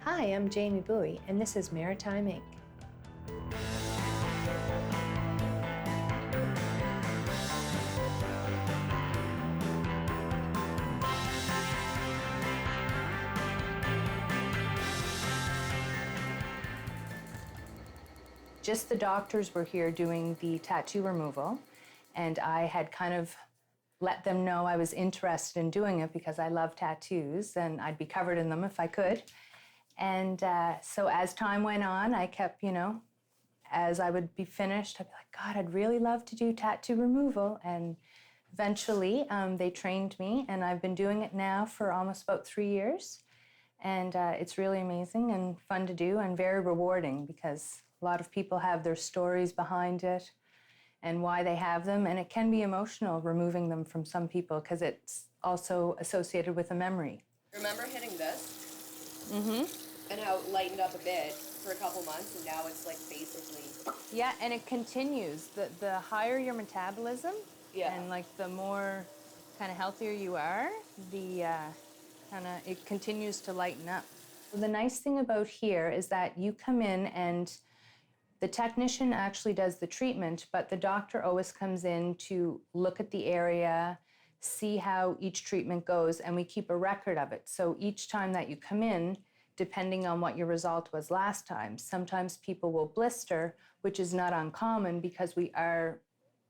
Hi, I'm Jamie Bowie, and this is Maritime Ink. Just the doctors were here doing the tattoo removal, and I had kind of let them know I was interested in doing it because I love tattoos and I'd be covered in them if I could. And so as time went on, I kept, as I would be finished, I'd be like, God, I'd really love to do tattoo removal. And eventually they trained me, and I've been doing it now for almost about 3 years. And it's really amazing and fun to do and very rewarding because a lot of people have their stories behind it and why they have them. And it can be emotional removing them from some people because it's also associated with a memory. Remember hitting this? Mm-hmm. And how it lightened up a bit for a couple months, and now it's like basically... Yeah, and it continues. The higher your metabolism, and like the more kind of healthier you are, it continues to lighten up. The nice thing about here is that you come in and the technician actually does the treatment, but the doctor always comes in to look at the area, see how each treatment goes, and we keep a record of it. So each time that you come in, depending on what your result was last time, sometimes people will blister, which is not uncommon because we are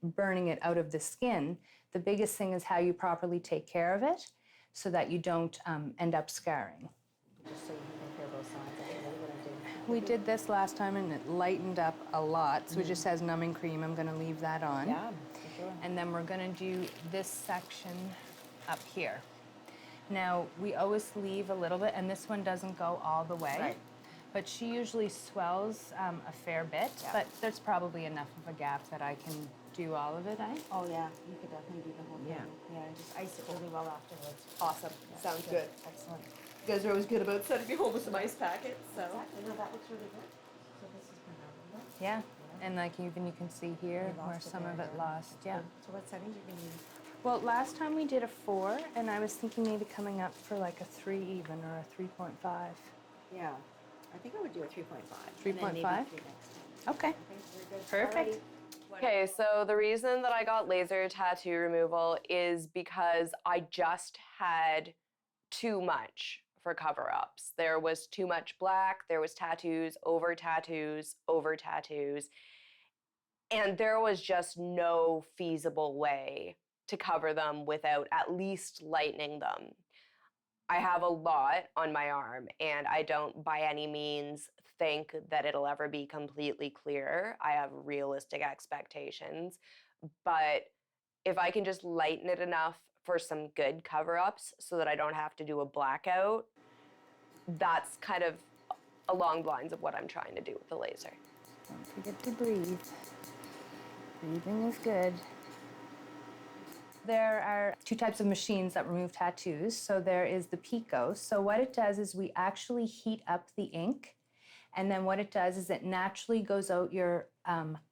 burning it out of the skin. The biggest thing is how you properly take care of it so that you don't end up scarring. Just so you can compare both sides, that's really what I did. We did this last time and it lightened up a lot, so it just has numbing cream. I'm going to leave that on. Yeah, for sure. And then we're going to do this section up here. Now, we always leave a little bit, and this one doesn't go all the way. Right. But she usually swells a fair bit, but there's probably enough of a gap that I can do all of it, eh? Oh yeah, you could definitely do the whole thing. Yeah, and just ice it really well afterwards. Awesome. Yeah, Sounds good. Excellent. You guys are always good about sending me home with some ice packets, so... Exactly, no, that looks really good. So this is Garnan. Yeah, and like even you can see here where some of it lost, yeah. So what settings are you going to use? Well, last time we did a 4, and I was thinking maybe coming up for like a 3 even, or a 3.5. Yeah, I think I would do a 3.5. 3.5? Okay, Okay, very good. perfect. Okay, so the reason that I got laser tattoo removal is because I just had too much for cover-ups. There was too much black, there was tattoos, over tattoos, over tattoos, and there was just no feasible way to cover them without at least lightening them. I have a lot on my arm, and I don't by any means think that it'll ever be completely clear. I have realistic expectations, but if I can just lighten it enough for some good cover-ups so that I don't have to do a blackout, that's kind of along the lines of what I'm trying to do with the laser. Don't forget to breathe. Breathing is good. There are 2 types of machines that remove tattoos. So there is the Pico. So what it does is we actually heat up the ink, and then what it does is it naturally goes out your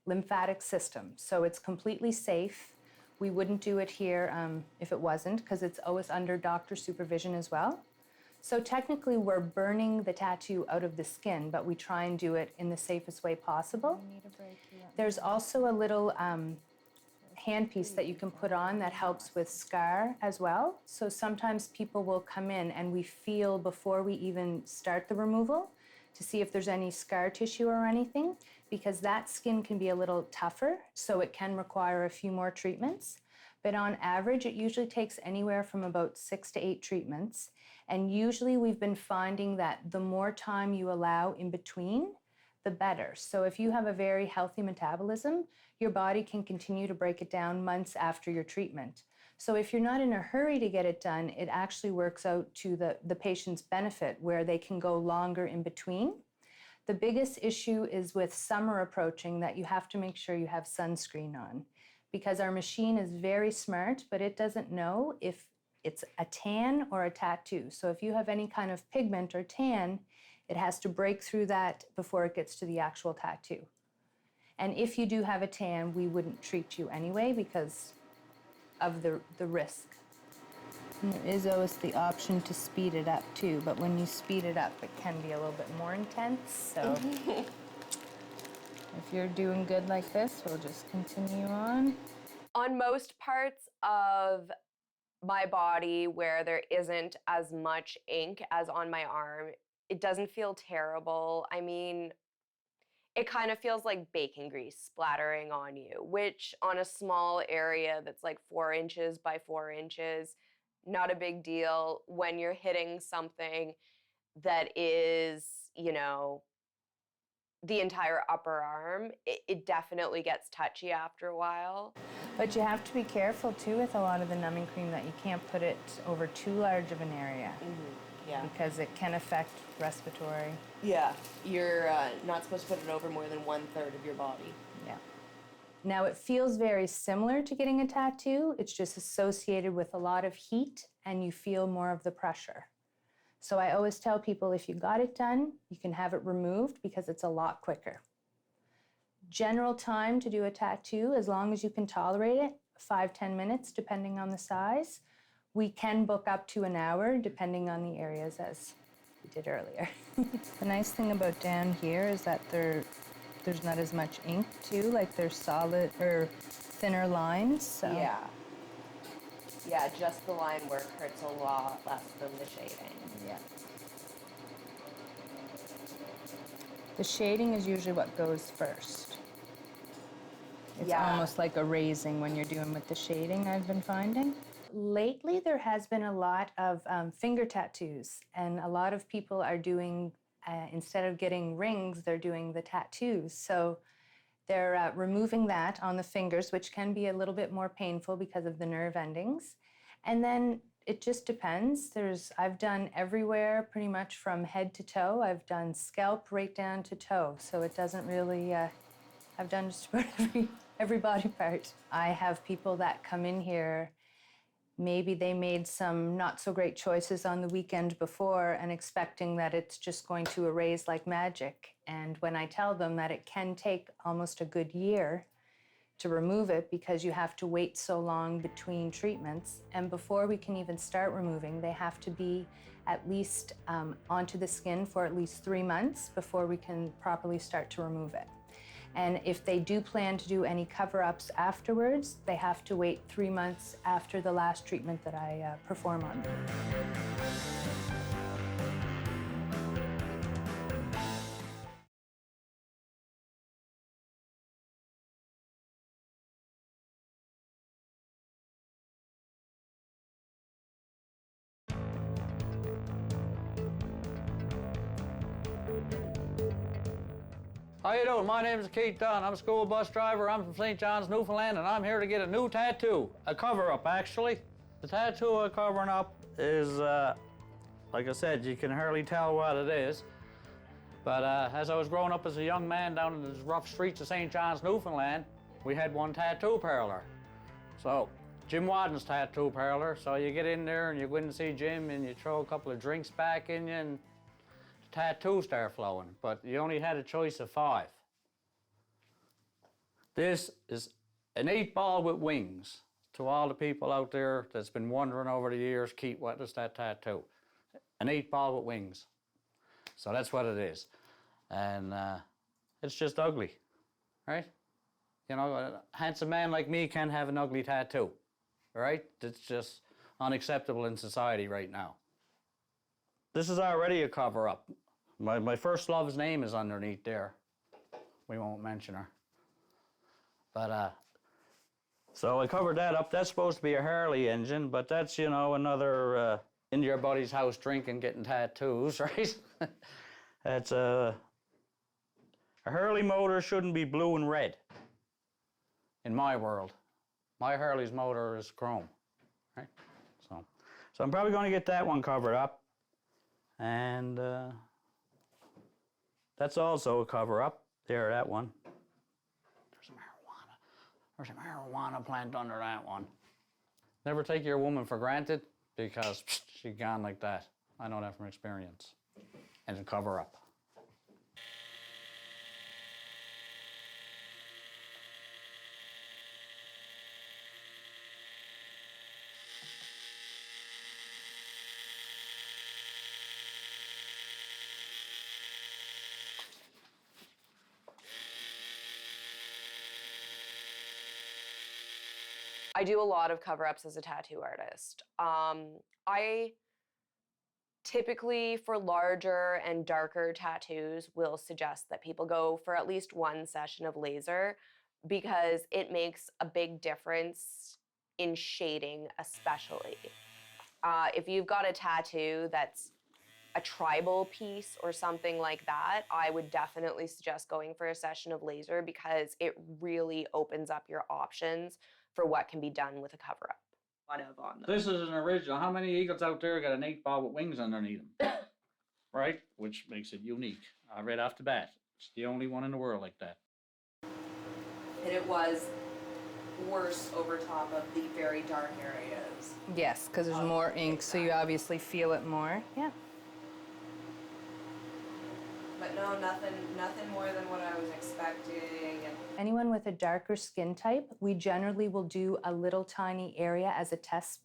lymphatic system. So it's completely safe. We wouldn't do it here if it wasn't, because it's always under doctor supervision as well. So technically we're burning the tattoo out of the skin, but we try and do it in the safest way possible. There's also a little handpiece that you can put on that helps with scar as well. So sometimes people will come in and we feel before we even start the removal to see if there's any scar tissue or anything, because that skin can be a little tougher, so it can require a few more treatments. But on average, it usually takes anywhere from about 6 to 8 treatments. And usually we've been finding that the more time you allow in between, the better. So if you have a very healthy metabolism, your body can continue to break it down months after your treatment. So if you're not in a hurry to get it done, it actually works out to the patient's benefit, where they can go longer in between. The biggest issue is with summer approaching that you have to make sure you have sunscreen on, because our machine is very smart, but it doesn't know if it's a tan or a tattoo. So if you have any kind of pigment or tan, it has to break through that before it gets to the actual tattoo. And if you do have a tan, we wouldn't treat you anyway because of the risk. And there is always the option to speed it up too, but when you speed it up, it can be a little bit more intense. So if you're doing good like this, we'll just continue on. On most parts of my body where there isn't as much ink as on my arm, it doesn't feel terrible. I mean, it kind of feels like bacon grease splattering on you, which on a small area that's like 4 inches by 4 inches, not a big deal. When you're hitting something that is, you know, the entire upper arm, it definitely gets touchy after a while. But you have to be careful too with a lot of the numbing cream that you can't put it over too large of an area. Yeah. Because it can affect respiratory. Yeah. You're not supposed to put it over more than 1/3 of your body. Yeah. Now it feels very similar to getting a tattoo. It's just associated with a lot of heat and you feel more of the pressure. So I always tell people if you got it done, you can have it removed because it's a lot quicker. General time to do a tattoo, as long as you can tolerate it, 5-10 minutes depending on the size. We can book up to an hour depending on the areas as we did earlier. The nice thing about down here is that there's not as much ink too, like there's solid or thinner lines. So. Yeah. Yeah, just the line work hurts a lot less than the shading. Yeah. The shading is usually what goes first. It's Yeah. almost like erasing when you're doing with the shading, I've been finding. Lately, there has been a lot of finger tattoos, and a lot of people are doing, instead of getting rings, they're doing the tattoos. So they're removing that on the fingers, which can be a little bit more painful because of the nerve endings. And then it just depends. I've done everywhere, pretty much from head to toe. I've done scalp right down to toe, so it doesn't really, I've done just about every body part. I have people that come in here, maybe they made some not so great choices on the weekend before and expecting that it's just going to erase like magic. And when I tell them that it can take almost a good year to remove it because you have to wait so long between treatments, and before we can even start removing, they have to be at least onto the skin for at least 3 months before we can properly start to remove it. And if they do plan to do any cover-ups afterwards, they have to wait 3 months after the last treatment that I perform on them. How you doing? My name is Keith Dunn. I'm a school bus driver. I'm from St. John's, Newfoundland, and I'm here to get a new tattoo. A cover-up, actually. The tattoo I'm covering up is, like I said, you can hardly tell what it is. But as I was growing up as a young man down in the rough streets of St. John's, Newfoundland, we had one tattoo parlor. So, Jim Wadden's tattoo parlor. So you get in there and you go in and see Jim and you throw a couple of drinks back in you and tattoos start flowing, but you only had a choice of 5. This is an 8-ball with wings. To all the people out there that's been wondering over the years, Keith, what is that tattoo? An 8-ball with wings. So that's what it is. And it's just ugly, right? You know, a handsome man like me can't have an ugly tattoo, right? It's just unacceptable in society right now. This is already a cover-up. My first love's name is underneath there. We won't mention her. But, so I covered that up. That's supposed to be a Harley engine, but that's, you know, another in your buddy's house drinking, getting tattoos, right? That's a Harley motor shouldn't be blue and red. In my world. My Harley's motor is chrome, right? So I'm probably going to get that one covered up. And that's also a cover-up. There, that one. There's a marijuana plant under that one. Never take your woman for granted because she's gone like that. I know that from experience. And a cover-up. I do a lot of cover-ups as a tattoo artist. I typically, for larger and darker tattoos, will suggest that people go for at least one session of laser because it makes a big difference in shading, especially. If you've got a tattoo that's a tribal piece or something like that, I would definitely suggest going for a session of laser because it really opens up your options for what can be done with a cover-up. This is an original. How many eagles out there got an 8-ball with wings underneath them? Right? Which makes it unique. Right off the bat. It's the only one in the world like that. And it was worse over top of the very dark areas. Yes, because there's more ink, so you obviously feel it more. Yeah. But no, nothing more than what I was expecting. Anyone with a darker skin type, we generally will do a little tiny area as a test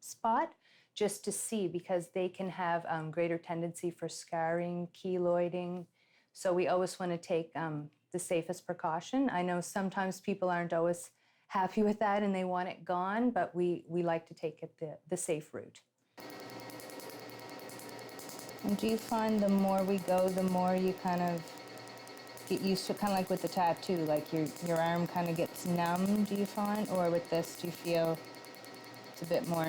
spot just to see, because they can have greater tendency for scarring, keloiding. So we always want to take the safest precaution. I know sometimes people aren't always happy with that and they want it gone, but we like to take it the safe route. And do you find the more we go, the more you kind of get used to, kind of like with the tattoo, like your arm kind of gets numb, do you find? Or with this, do you feel it's a bit more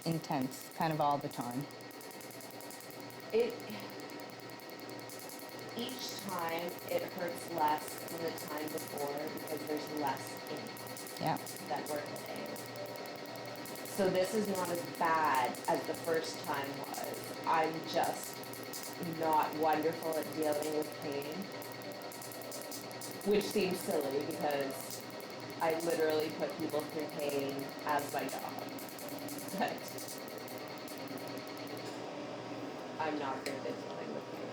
intense, kind of all the time? Each time it hurts less than the time before because there's less ink that we're hitting. So this is not as bad as the first time was. I'm just not wonderful at dealing with pain, which seems silly because I literally put people through pain as my job. But I'm not good at dealing with pain.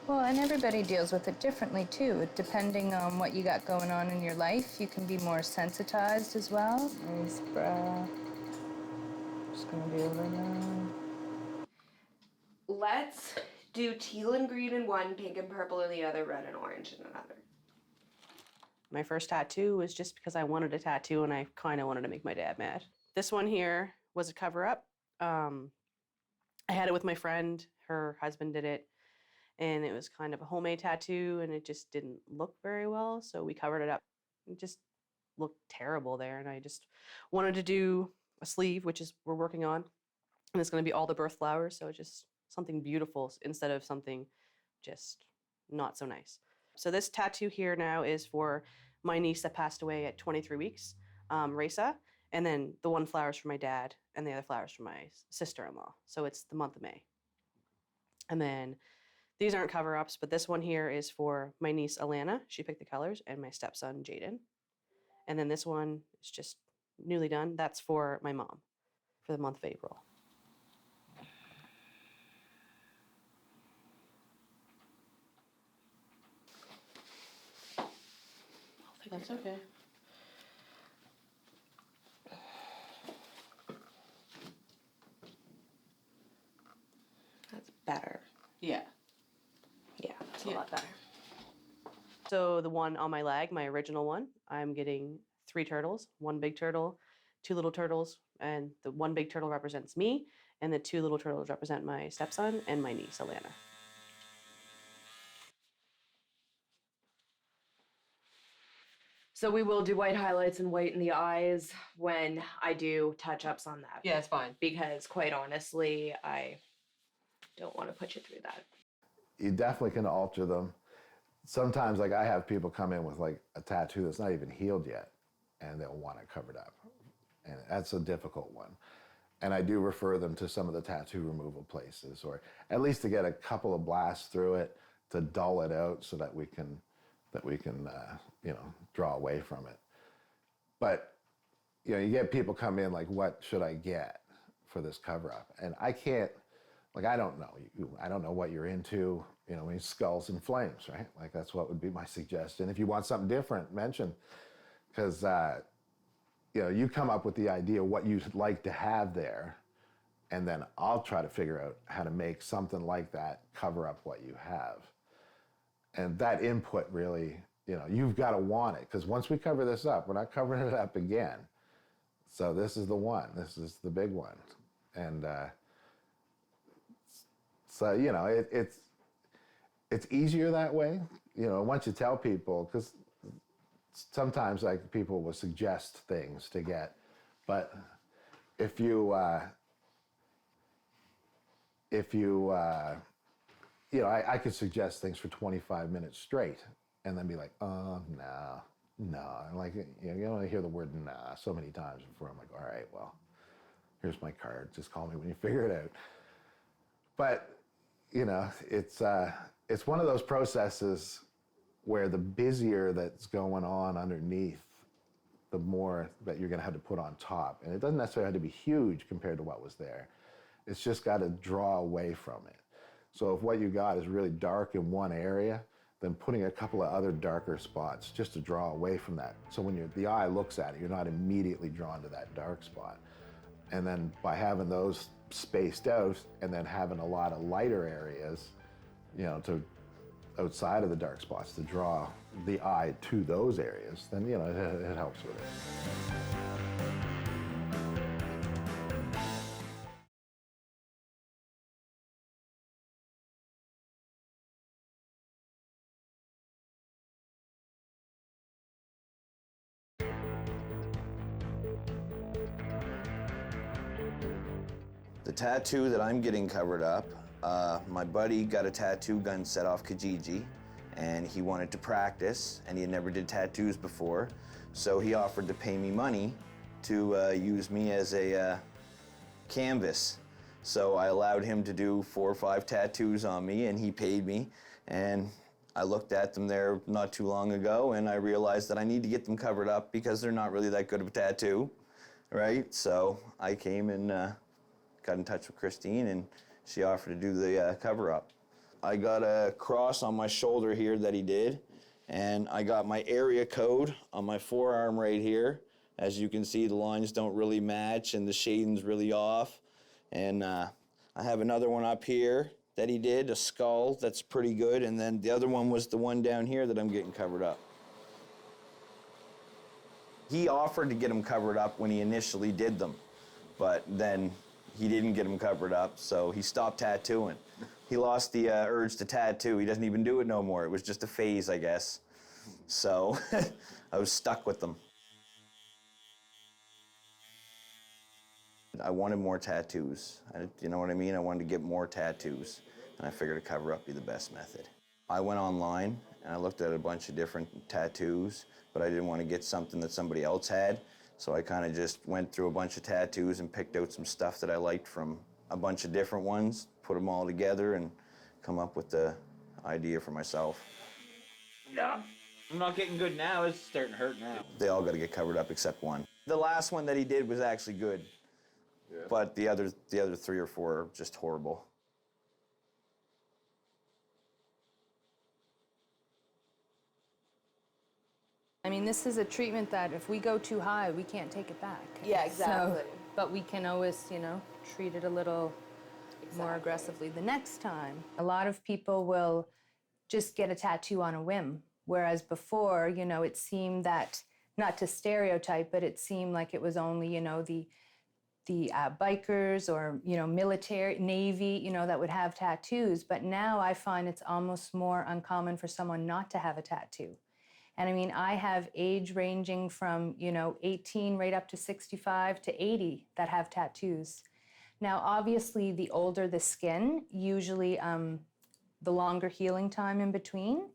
Well, and everybody deals with it differently too. Depending on what you got going on in your life, you can be more sensitized as well. Nice bra. Just gonna do a little. Let's do teal and green in one, pink and purple in the other, red and orange in another. My first tattoo was just because I wanted a tattoo and I kind of wanted to make my dad mad. This one here was a cover-up. I had it with my friend. Her husband did it. And it was kind of a homemade tattoo and it just didn't look very well. So we covered it up. It just looked terrible there. And I just wanted to do a sleeve, which is we're working on. And it's going to be all the birth flowers. So just something beautiful instead of something just not so nice. So this tattoo here now is for my niece that passed away at 23 weeks, Raisa. And then the one flower's for my dad and the other flower's for my sister-in-law. So it's the month of May. And then these aren't cover-ups, but this one here is for my niece, Alana. She picked the colors, and my stepson, Jaden. And then this one is just newly done. That's for my mom for the month of April. That's okay. That's better. Yeah. Yeah, that's a lot better. So the one on my leg, my original one, I'm getting 3 turtles, 1 big turtle, 2 little turtles, and the 1 big turtle represents me, and the 2 little turtles represent my stepson and my niece, Alana. So we will do white highlights and white in the eyes when I do touch-ups on that. Yeah, it's fine. Because quite honestly, I don't want to put you through that. You definitely can alter them. Sometimes, like, I have people come in with like a tattoo that's not even healed yet, and they'll want it covered up. And that's a difficult one. And I do refer them to some of the tattoo removal places, or at least to get a couple of blasts through it to dull it out so that we can draw away from it. But, you get people come in like, what should I get for this cover up? And I can't, I don't know. I don't know what you're into, skulls and flames, right? Like, that's what would be my suggestion. If you want something different, mention, because, you come up with the idea what you'd like to have there, and then I'll try to figure out how to make something like that cover up what you have. And that input really you've got to want it, because once we cover this up, we're not covering it up again. So this is the one. This is the big one. And so, it's easier that way. Once you tell people, because sometimes like people will suggest things to get, but if you I could suggest things for 25 minutes straight and then be like, oh, no. Like, you only hear the word nah so many times before I'm like, all right, well, here's my card. Just call me when you figure it out. But, it's one of those processes where the busier that's going on underneath, the more that you're going to have to put on top. And it doesn't necessarily have to be huge compared to what was there. It's just got to draw away from it. So if what you got is really dark in one area, then putting a couple of other darker spots just to draw away from that. So when the eye looks at it, you're not immediately drawn to that dark spot. And then by having those spaced out and then having a lot of lighter areas, to outside of the dark spots to draw the eye to those areas, then, it helps with it. The tattoo that I'm getting covered up, my buddy got a tattoo gun set off Kijiji, and he wanted to practice, and he never did tattoos before, so he offered to pay me money to use me as a canvas. So I allowed him to do 4 or 5 tattoos on me, and he paid me, and I looked at them there not too long ago, and I realized that I need to get them covered up because they're not really that good of a tattoo, right? So I came and got in touch with Christine, and she offered to do the cover-up. I got a cross on my shoulder here that he did, and I got my area code on my forearm right here. As you can see, the lines don't really match, and the shading's really off. And I have another one up here that he did, a skull that's pretty good, and then the other one was the one down here that I'm getting covered up. He offered to get them covered up when he initially did them, but then he didn't get them covered up, so he stopped tattooing. He lost the urge to tattoo. He doesn't even do it no more. It was just a phase, I guess. So I was stuck with them. I wanted more tattoos. You know what I mean? I wanted to get more tattoos, and I figured a cover-up be the best method. I went online, and I looked at a bunch of different tattoos, but I didn't want to get something that somebody else had. So I kind of just went through a bunch of tattoos and picked out some stuff that I liked from a bunch of different ones, put them all together, and come up with the idea for myself. No, I'm not getting good now. It's starting to hurt now. They all got to get covered up except one. The last one that he did was actually good, but the other 3 or 4 are just horrible. I mean, this is a treatment that if we go too high, we can't take it back. Yeah, exactly. But we can always, treat it a little more aggressively the next time. A lot of people will just get a tattoo on a whim, whereas before, it seemed that, not to stereotype, but it seemed like it was only, the bikers or, military, Navy, that would have tattoos. But now I find it's almost more uncommon for someone not to have a tattoo. And I mean, I have age ranging from, 18 right up to 65 to 80 that have tattoos. Now, obviously, the older the skin, usually the longer healing time in between,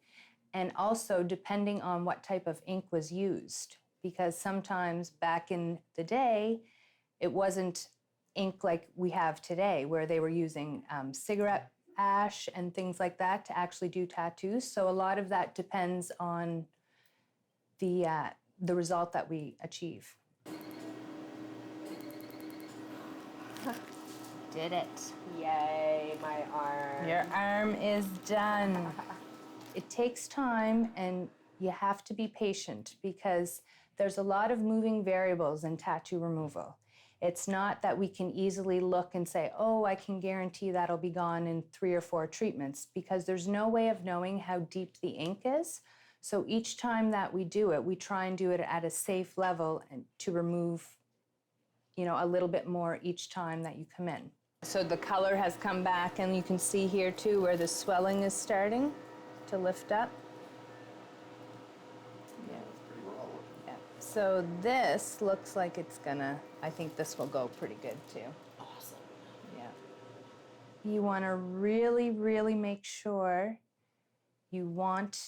and also depending on what type of ink was used. Because sometimes back in the day, it wasn't ink like we have today, where they were using cigarette ash and things like that to actually do tattoos. So a lot of that depends on the result that we achieve. Did it. Yay, my arm. Your arm is done. It takes time, and you have to be patient because there's a lot of moving variables in tattoo removal. It's not that we can easily look and say, oh, I can guarantee that'll be gone in 3 or 4 treatments, because there's no way of knowing how deep the ink is. So each time that we do it, we try and do it at a safe level and to remove, a little bit more each time that you come in. So the color has come back, and you can see here too where the swelling is starting to lift up. Yeah. So this looks like it's gonna, I think this will go pretty good too. Awesome. Yeah. You want to really, really make sure you want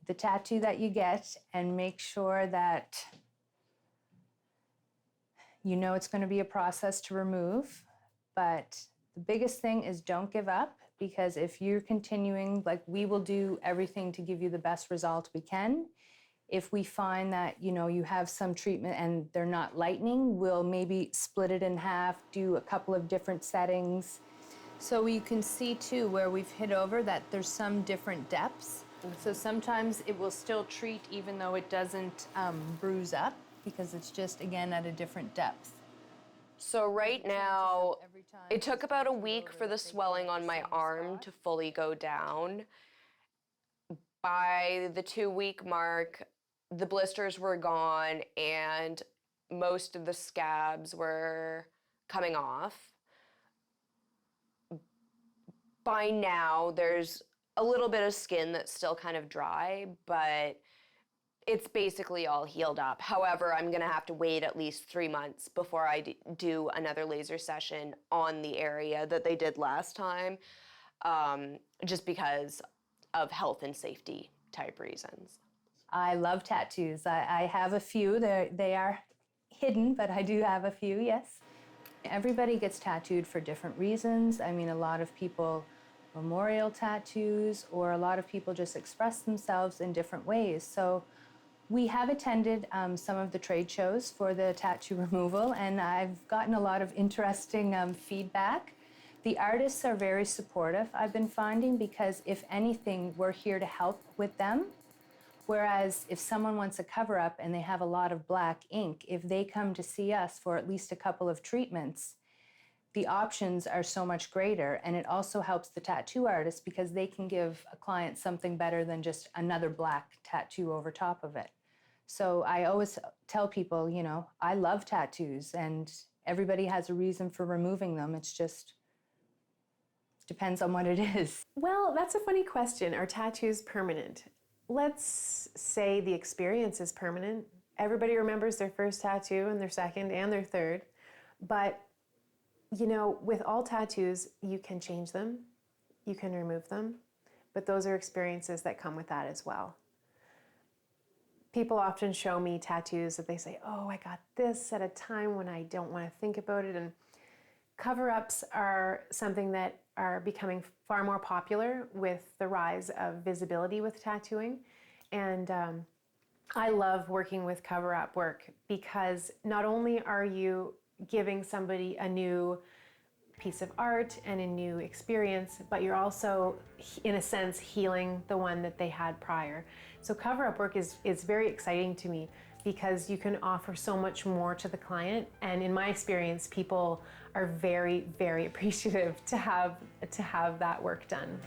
the tattoo that you get, and make sure that you know it's going to be a process to remove. But the biggest thing is don't give up, because if you're continuing, like, we will do everything to give you the best result we can. If we find that, you have some treatment and they're not lightening, we'll maybe split it in half, do a couple of different settings. So you can see too where we've hit over that there's some different depths. So sometimes it will still treat even though it doesn't bruise up, because it's just, again, at a different depth. So right now, it took about a week for the swelling on my arm to fully go down. By the 2-week mark, the blisters were gone and most of the scabs were coming off. By now, there's a little bit of skin that's still kind of dry, but it's basically all healed up. However, I'm gonna have to wait at least 3 months before I do another laser session on the area that they did last time, just because of health and safety type reasons. I love tattoos. I have a few. They are hidden, but I do have a few, yes. Everybody gets tattooed for different reasons. I mean, a lot of people memorial tattoos, or a lot of people just express themselves in different ways. So we have attended some of the trade shows for the tattoo removal, and I've gotten a lot of interesting feedback. The artists are very supportive, I've been finding, because if anything, we're here to help with them. Whereas if someone wants a cover-up and they have a lot of black ink, if they come to see us for at least a couple of treatments, the options are so much greater, and it also helps the tattoo artist because they can give a client something better than just another black tattoo over top of it. So I always tell people, I love tattoos, and everybody has a reason for removing them. It's just depends on what it is. Well, that's a funny question. Are tattoos permanent? Let's say the experience is permanent. Everybody remembers their first tattoo and their second and their third, but with all tattoos, you can change them, you can remove them, but those are experiences that come with that as well. People often show me tattoos that they say, oh, I got this at a time when I don't want to think about it. And cover-ups are something that are becoming far more popular with the rise of visibility with tattooing. And I love working with cover-up work, because not only are you giving somebody a new piece of art and a new experience, but you're also, in a sense, healing the one that they had prior. So cover-up work is very exciting to me, because you can offer so much more to the client. And in my experience, people are very, very appreciative to have that work done.